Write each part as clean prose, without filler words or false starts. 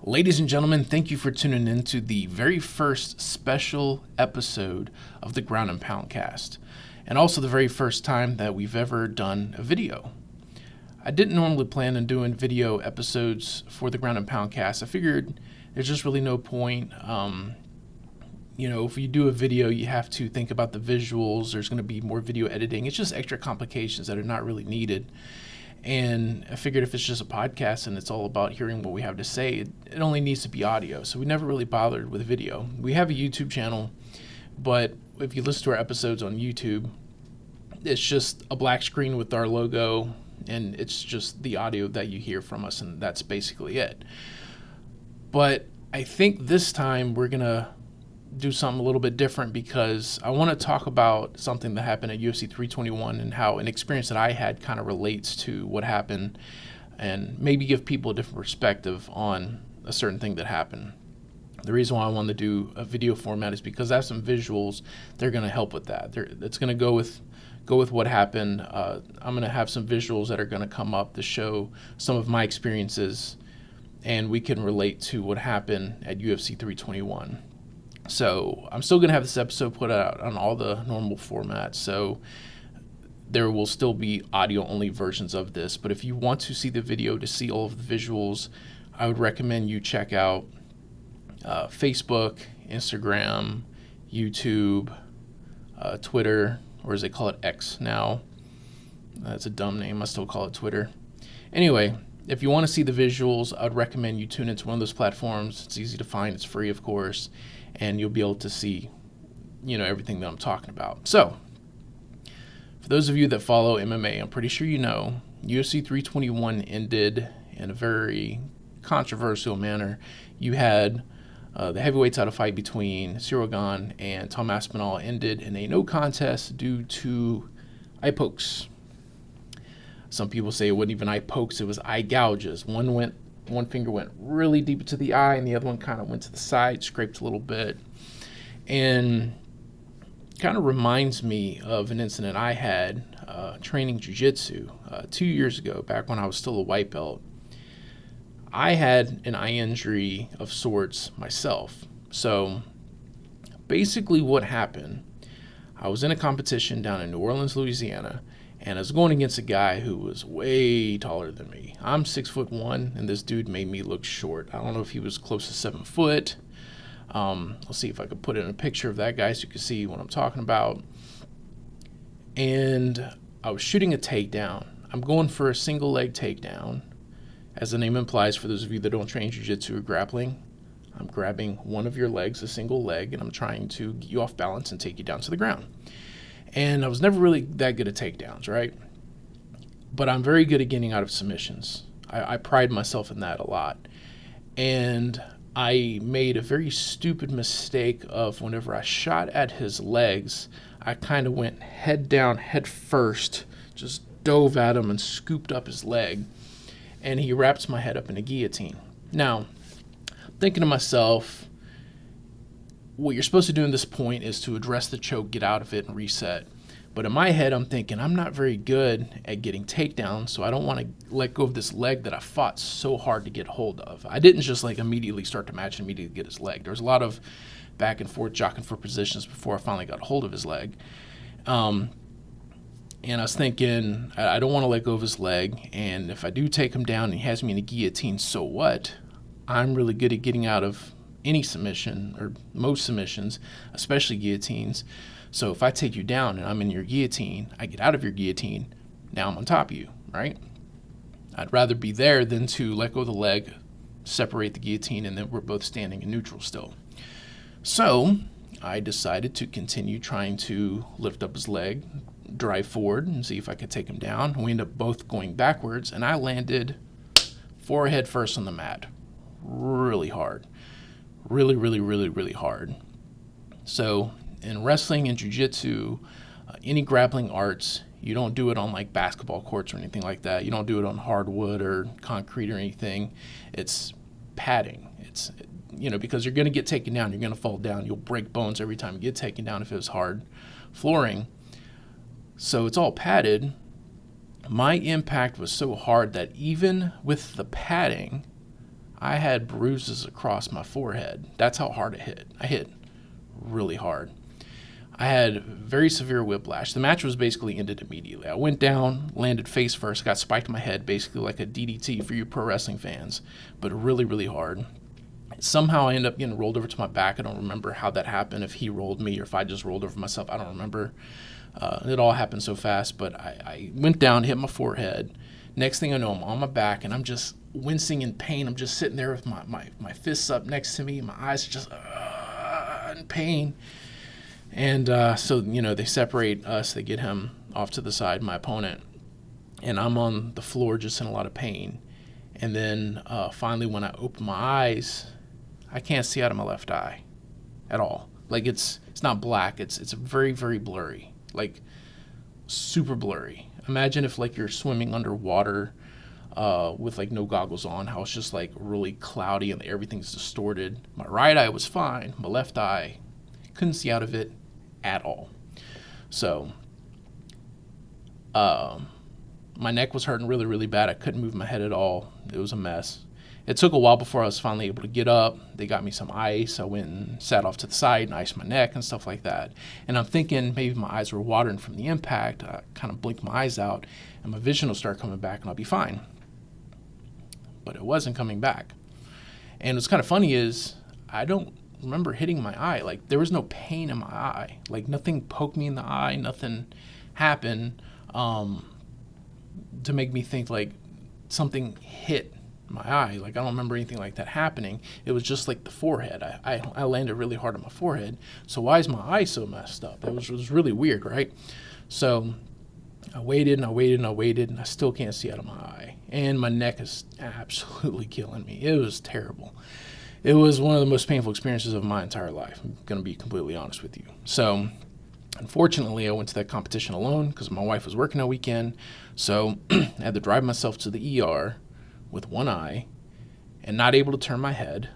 Ladies and gentlemen, thank you for tuning in to the very first special episode of the Ground and Poundcast, and also the very first time that we've ever done a video. I didn't normally plan on doing video episodes for the Ground and Poundcast. I figured there's just really no point. If you do a video, you have to think about the visuals. There's going to be more video editing. It's just extra complications that are not really needed. And I figured if it's just a podcast and it's all about hearing what we have to say, it only needs to be audio. So we never really bothered with video. We have a YouTube channel, but if you listen to our episodes on YouTube, it's just a black screen with our logo, and it's just the audio that you hear from us, and that's basically it. But I think this time we're going to do something a little bit different because I want to talk about something that happened at UFC 321 and how an experience that I had kind of relates to what happened, and maybe give people a different perspective on a certain thing that happened. The reason why I wanted to do a video format is because I have some visuals. They're going to help with that. It's going to go with what happened. I'm going to have some visuals that are going to come up to show some of my experiences, and we can relate to what happened at UFC 321. So I'm still going to have this episode put out on all the normal formats, so there will still be audio-only versions of this. But if you want to see the video to see all of the visuals, I would recommend you check out Facebook, Instagram, YouTube, Twitter, or as they call it, X now. That's a dumb name. I still call it Twitter. Anyway, if you want to see the visuals, I would recommend you tune into one of those platforms. It's easy to find. It's free, of course. And you'll be able to see, everything that I'm talking about. So, for those of you that follow MMA, I'm pretty sure you know, UFC 321 ended in a very controversial manner. You had the heavyweight title fight between Ciryl Gane and Tom Aspinall ended in a no contest due to eye pokes. Some people say it wasn't even eye pokes, it was eye gouges. One finger went really deep into the eye, and the other one kind of went to the side, scraped a little bit. And kind of reminds me of an incident I had training Jiu Jitsu 2 years ago, back when I was still a white belt. I had an eye injury of sorts myself. So basically what happened, I was in a competition down in New Orleans, Louisiana, and I was going against a guy who was way taller than me. I'm 6'1", and this dude made me look short. I don't know if he was close to 7 foot. I'll see if I could put in a picture of that guy so you can see what I'm talking about. And I was shooting a takedown. I'm going for a single leg takedown. As the name implies, for those of you that don't train jiu-jitsu or grappling, I'm grabbing one of your legs, a single leg, and I'm trying to get you off balance and take you down to the ground. And I was never really that good at takedowns, right? But I'm very good at getting out of submissions. I pride myself in that a lot. And I made a very stupid mistake of whenever I shot at his legs, I kind of went head down, head first, just dove at him and scooped up his leg. And he wraps my head up in a guillotine. Now, thinking to myself, what you're supposed to do in this point is to address the choke, get out of it, and reset. But in my head, I'm thinking, I'm not very good at getting takedowns, so I don't want to let go of this leg that I fought so hard to get hold of. I didn't just immediately start to match and immediately get his leg. There was a lot of back and forth, jockeying for positions before I finally got hold of his leg. And I was thinking, I don't want to let go of his leg, and if I do take him down and he has me in a guillotine, so what? I'm really good at getting out of any submission, or most submissions, especially guillotines. So if I take you down and I'm in your guillotine, I get out of your guillotine, now I'm on top of you, right? I'd rather be there than to let go of the leg, separate the guillotine, and then we're both standing in neutral still. So I decided to continue trying to lift up his leg, drive forward, and see if I could take him down. We ended up both going backwards, and I landed forehead first on the mat. Really hard. Really, really, really, really hard. So in wrestling and jiu-jitsu, any grappling arts, you don't do it on basketball courts or anything like that. You don't do it on hardwood or concrete or anything. It's padding. It's, because you're going to get taken down. You're going to fall down. You'll break bones every time you get taken down if it was hard flooring. So it's all padded. My impact was so hard that even with the padding, I had bruises across my forehead. That's how hard it hit. I hit really hard. I had very severe whiplash. The match was basically ended immediately. I went down, landed face first, got spiked in my head, basically like a DDT for you pro wrestling fans, but really, really hard. Somehow I ended up getting rolled over to my back. I don't remember how that happened, if he rolled me or if I just rolled over myself. I don't remember. It all happened so fast, but I went down, hit my forehead. Next thing I know, I'm on my back, and I'm just wincing in pain. I'm just sitting there with my fists up next to me. My eyes are just in pain. And so, they separate us. They get him off to the side, my opponent. And I'm on the floor just in a lot of pain. And then finally, when I open my eyes, I can't see out of my left eye at all. Like, it's not black. It's very, very blurry. Like, super blurry. Imagine if, like, you're swimming underwater with, like, no goggles on, how it's just, like, really cloudy and everything's distorted. My right eye was fine. My left eye, couldn't see out of it at all. So my neck was hurting really, really bad. I couldn't move my head at all. It was a mess. It took a while before I was finally able to get up. They got me some ice. I went and sat off to the side and iced my neck and stuff like that. And I'm thinking maybe my eyes were watering from the impact. I kind of blinked my eyes out and my vision will start coming back and I'll be fine. But it wasn't coming back. And what's kind of funny is I don't remember hitting my eye. Like, there was no pain in my eye. Like, nothing poked me in the eye. Nothing happened to make me think like something hit my eye. Like, I don't remember anything like that happening. It was just like the forehead. I landed really hard on my forehead. So why is my eye so messed up? It was really weird, right? So I waited and I waited and I waited and I still can't see out of my eye. And my neck is absolutely killing me. It was terrible. It was one of the most painful experiences of my entire life. I'm going to be completely honest with you. So, unfortunately, I went to that competition alone because my wife was working that weekend. So, I had to drive myself to the ER with one eye and not able to turn my head.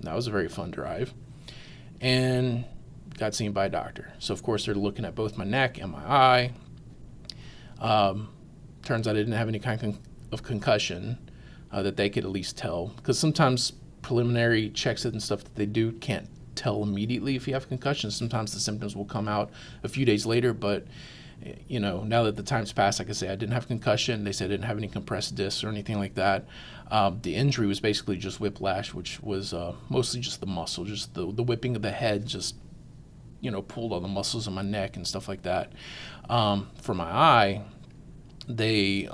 That was a very fun drive. And got seen by a doctor. So, of course, they're looking at both my neck and my eye. Turns out I didn't have any kind of concussion that they could at least tell. Because sometimes preliminary checks and stuff that they do can't tell immediately if you have concussion. Sometimes the symptoms will come out a few days later, but now that the time's passed, like I say, I didn't have concussion. They said I didn't have any compressed discs or anything like that. The injury was basically just whiplash, which was mostly just the muscle, just the whipping of the head, just pulled on the muscles in my neck and stuff like that. For my eye, they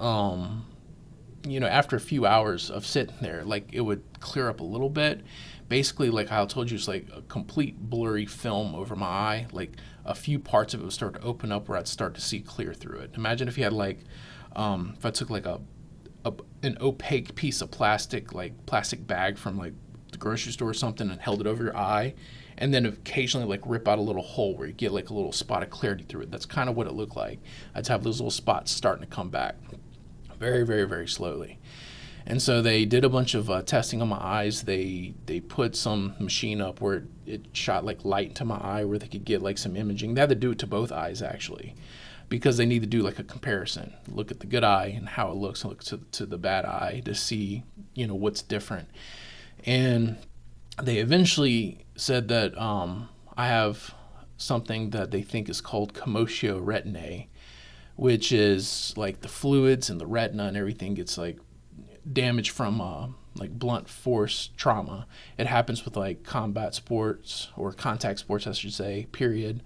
after a few hours of sitting there, like, it would clear up a little bit. Basically, like how I told you, it's like a complete blurry film over my eye. Like, a few parts of it would start to open up where I'd start to see clear through it. Imagine if you had, like, if I took, like, an opaque piece of plastic bag from, like, the grocery store or something and held it over your eye, and then occasionally, like, rip out a little hole where you get, like, a little spot of clarity through it. That's kind of what it looked like. I'd have those little spots starting to come back very, very, very slowly. And so they did a bunch of testing on my eyes. They put some machine up where it shot, like, light into my eye where they could get, like, some imaging. They had to do it to both eyes, actually, because they need to do, like, a comparison. Look at the good eye and how it looks, and look to the bad eye to see, what's different. And they eventually said that I have something that they think is called commotio retinae, which is like the fluids and the retina and everything gets, like, damage from like blunt force trauma. It happens with, like, combat sports or contact sports, I should say, period.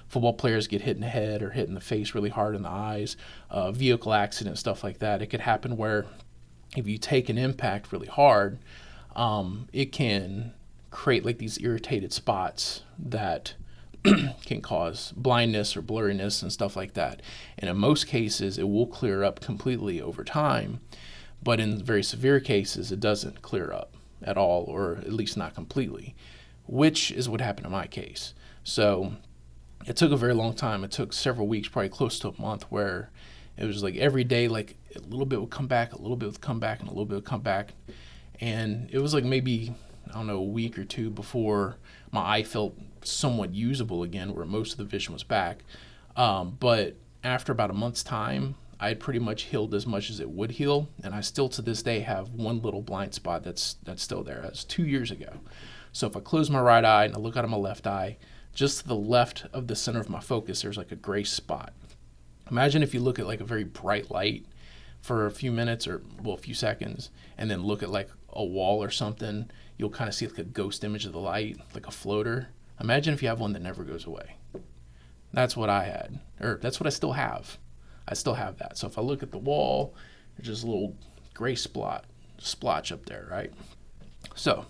Football players get hit in the head or hit in the face really hard in the eyes, vehicle accident, stuff like that. It could happen where if you take an impact really hard, it can create, like, these irritated spots that can cause blindness or blurriness and stuff like that. And in most cases, it will clear up completely over time. But in very severe cases, it doesn't clear up at all, or at least not completely, which is what happened in my case. So it took a very long time. It took several weeks, probably close to a month, where it was like every day, like, a little bit would come back, a little bit would come back, and a little bit would come back. And it was like maybe, I don't know, a week or two before my eye felt somewhat usable again, where most of the vision was back. But after about a month's time, I had pretty much healed as much as it would heal, and I still to this day have one little blind spot that's still there. That's 2 years ago. So if I close my right eye and I look out of my left eye, just to the left of the center of my focus, there's like a gray spot. Imagine if you look at like a very bright light for a few minutes or, well, a few seconds, and then look at like a wall or something, you'll kind of see like a ghost image of the light, like a floater. Imagine if you have one that never goes away. That's what I had, or that's what I still have. I still have that. So if I look at the wall, there's just a little gray splotch up there, right? So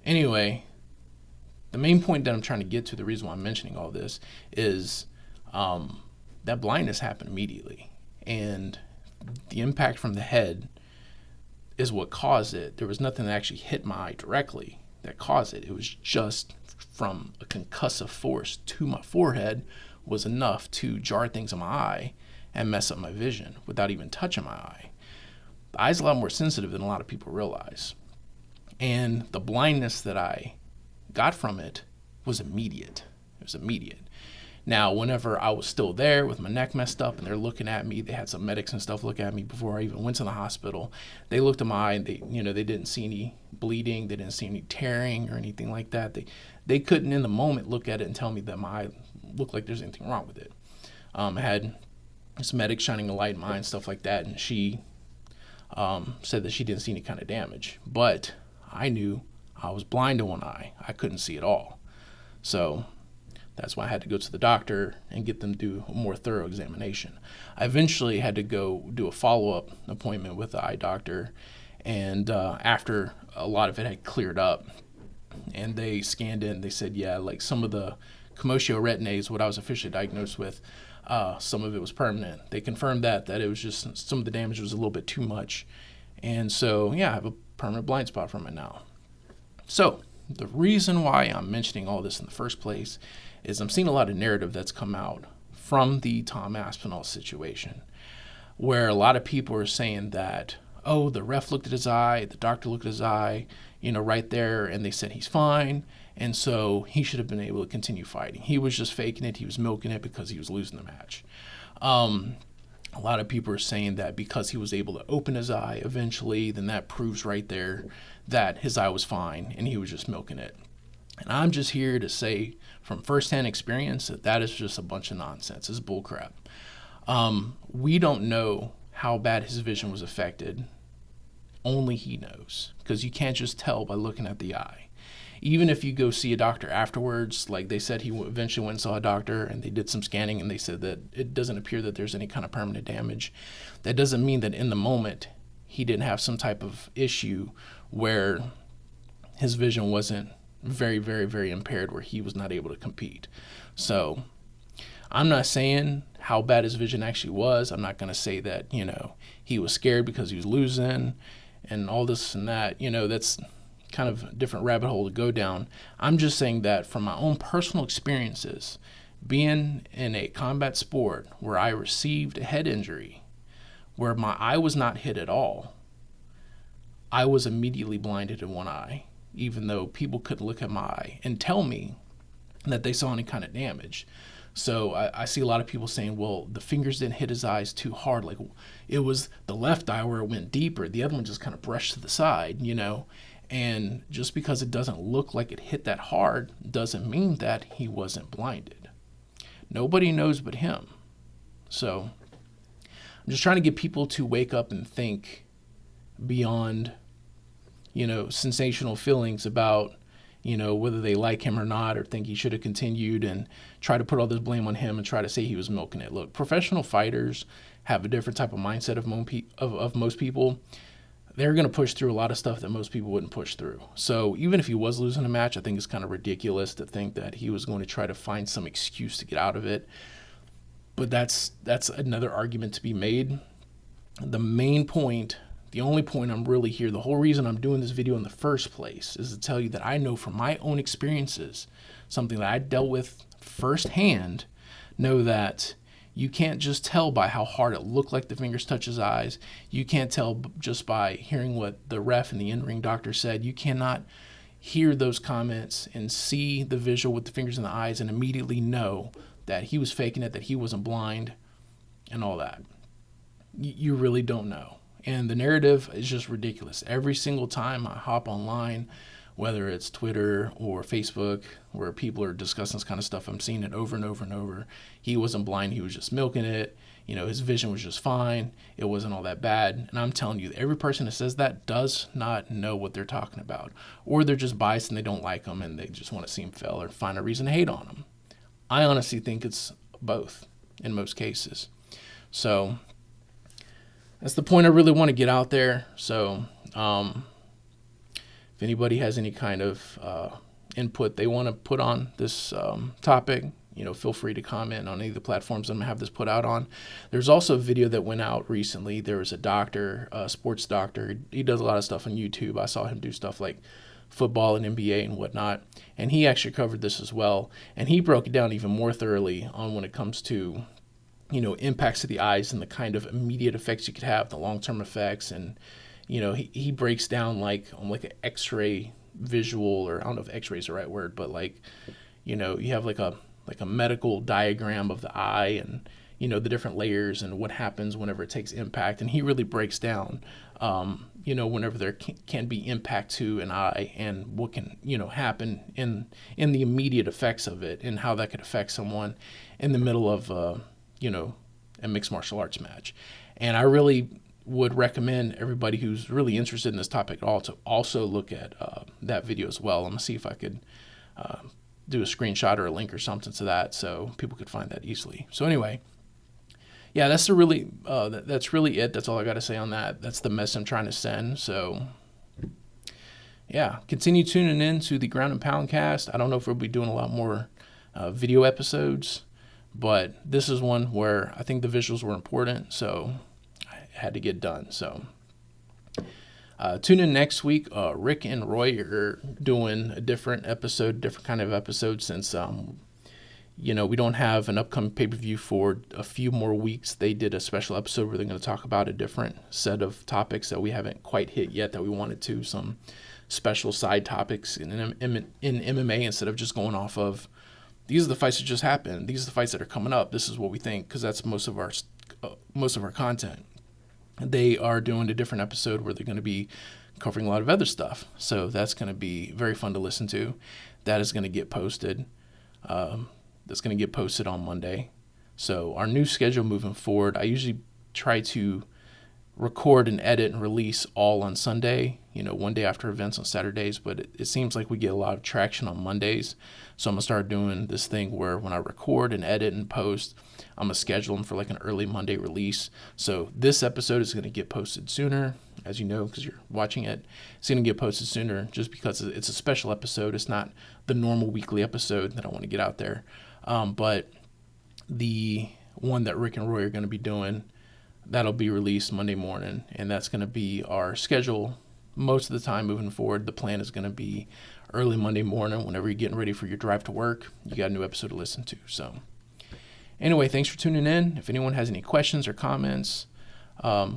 anyway, the main point that I'm trying to get to, the reason why I'm mentioning all this, is that blindness happened immediately. And the impact from the head is what caused it. There was nothing that actually hit my eye directly that caused it. It was just from a concussive force to my forehead was enough to jar things in my eye and mess up my vision without even touching my eye. The eye's a lot more sensitive than a lot of people realize. And the blindness that I got from it was immediate. It was immediate. Now, whenever I was still there with my neck messed up and they're looking at me, they had some medics and stuff look at me before I even went to the hospital. They looked at my eye and they didn't see any bleeding, they didn't see any tearing or anything like that. They couldn't in the moment look at it and tell me that my eye looked like there's anything wrong with it. I had this medic shining a light in my eye and stuff like that, and she said that she didn't see any kind of damage. But I knew I was blind to one eye. I couldn't see at all. So that's why I had to go to the doctor and get them to do a more thorough examination. I eventually had to go do a follow-up appointment with the eye doctor, and after a lot of it had cleared up, and they scanned it, and they said, yeah, like some of the commotio retinae, what I was officially diagnosed with, some of it was permanent. They confirmed that it was just some of the damage was a little bit too much. And so, yeah, I have a permanent blind spot from it now. So the reason why I'm mentioning all this in the first place is I'm seeing a lot of narrative that's come out from the Tom Aspinall situation, where a lot of people are saying that, oh, the ref looked at his eye, the doctor looked at his eye, right there, and they said he's fine, and so he should have been able to continue fighting. He was just faking it. He was milking it because he was losing the match. A lot of people are saying that because he was able to open his eye eventually, then that proves right there that his eye was fine and he was just milking it. And I'm just here to say from firsthand experience that is just a bunch of nonsense. It's bullcrap. We don't know how bad his vision was affected. Only he knows, because you can't just tell by looking at the eye. Even if you go see a doctor afterwards, like they said he eventually went and saw a doctor and they did some scanning and they said that it doesn't appear that there's any kind of permanent damage. That doesn't mean that in the moment he didn't have some type of issue where his vision wasn't very, very, very impaired, where he was not able to compete. So I'm not saying how bad his vision actually was. I'm not going to say that, he was scared because he was losing and all this and that. That's kind of a different rabbit hole to go down. I'm just saying that from my own personal experiences, being in a combat sport where I received a head injury, where my eye was not hit at all, I was immediately blinded in one eye, even though people couldn't look at my eye and tell me that they saw any kind of damage. So I see a lot of people saying, well, the fingers didn't hit his eyes too hard. Like it was the left eye where it went deeper. The other one just kind of brushed to the side, And just because it doesn't look like it hit that hard doesn't mean that he wasn't blinded. Nobody knows but him. So I'm just trying to get people to wake up and think beyond, sensational feelings about, whether they like him or not, or think he should have continued, and try to put all this blame on him and try to say he was milking it. Look, professional fighters have a different type of mindset of most people. They're going to push through a lot of stuff that most people wouldn't push through. So even if he was losing a match, I think it's kind of ridiculous to think that he was going to try to find some excuse to get out of it. But that's another argument to be made. The main point, the only point I'm really here, the whole reason I'm doing this video in the first place is to tell you that I know from my own experiences, something that I dealt with firsthand, know that you can't just tell by how hard it looked like the fingers touch his eyes. You can't tell just by hearing what the ref and the in-ring doctor said. You cannot hear those comments and see the visual with the fingers in the eyes and immediately know that he was faking it, that he wasn't blind. and all that. You really don't know. And the narrative is just ridiculous. Every single time I hop online, whether it's Twitter or Facebook, where people are discussing this kind of stuff, I'm seeing it over and over and over. He wasn't blind, he was just milking it. His vision was just fine. It wasn't all that bad. And I'm telling you, every person that says that does not know what they're talking about. Or they're just biased and they don't like them and they just want to see him fail or find a reason to hate on him. I honestly think it's both in most cases. So that's the point I really want to get out there. So if anybody has any kind of input they want to put on this topic, feel free to comment on any of the platforms I'm going to have this put out on. There's also a video that went out recently. There was a doctor, a sports doctor. He does a lot of stuff on YouTube. I saw him do stuff like football and NBA and whatnot. And he actually covered this as well. And he broke it down even more thoroughly on when it comes to impacts to the eyes and the kind of immediate effects you could have, the long-term effects. And, he breaks down like an x-ray visual, or I don't know if x-ray is the right word, but you have like a medical diagram of the eye and, the different layers and what happens whenever it takes impact. And he really breaks down, whenever there can be impact to an eye and what can, happen in the immediate effects of it and how that could affect someone in the middle of, a mixed martial arts match. And I really would recommend everybody who's really interested in this topic at all to also look at that video as well. I'm going to see if I could do a screenshot or a link or something to that so people could find that easily. So anyway, yeah, that's really it. That's all I got to say on that. That's the message I'm trying to send. So yeah, continue tuning in to the Ground and Poundcast. I don't know if we'll be doing a lot more video episodes, but this is one where I think the visuals were important, so I had to get done. So tune in next week. Rick and Roy are doing a different kind of episode, since we don't have an upcoming pay-per-view for a few more weeks. They did a special episode where they're going to talk about a different set of topics that we haven't quite hit yet that we wanted to, some special side topics in MMA, instead of just going off of these are the fights that just happened, these are the fights that are coming up, this is what we think, because that's most of our content. They are doing a different episode where they're going to be covering a lot of other stuff. So that's going to be very fun to listen to. That is going to get posted. That's going to get posted on Monday. So our new schedule moving forward, I usually try to record and edit and release all on Sunday, one day after events on Saturdays, but it seems like we get a lot of traction on Mondays. So I'm going to start doing this thing where when I record and edit and post, I'm going to schedule them for like an early Monday release. So this episode is going to get posted sooner, as you know, because you're watching it. It's going to get posted sooner just because it's a special episode. It's not the normal weekly episode that I want to get out there. But the one that Rick and Roy are going to be doing, that'll be released Monday morning, and that's going to be our schedule most of the time moving forward. The plan is going to be early Monday morning, whenever you're getting ready for your drive to work, you got a new episode to listen to. So anyway, thanks for tuning in. If anyone has any questions or comments,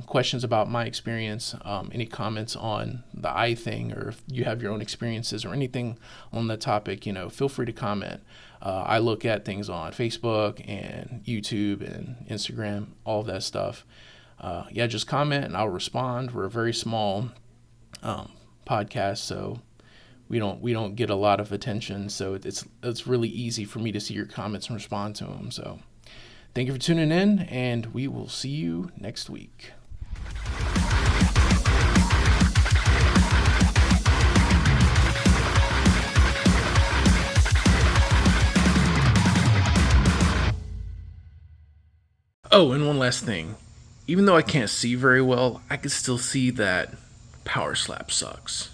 questions about my experience, any comments on the eye thing, or if you have your own experiences or anything on that topic, feel free to comment. I look at things on Facebook and YouTube and Instagram, all of that stuff. Just comment and I'll respond. We're a very small podcast, so we don't get a lot of attention. So it's really easy for me to see your comments and respond to them. So thank you for tuning in, and we will see you next week. Oh, and one last thing. Even though I can't see very well, I can still see that power slap sucks.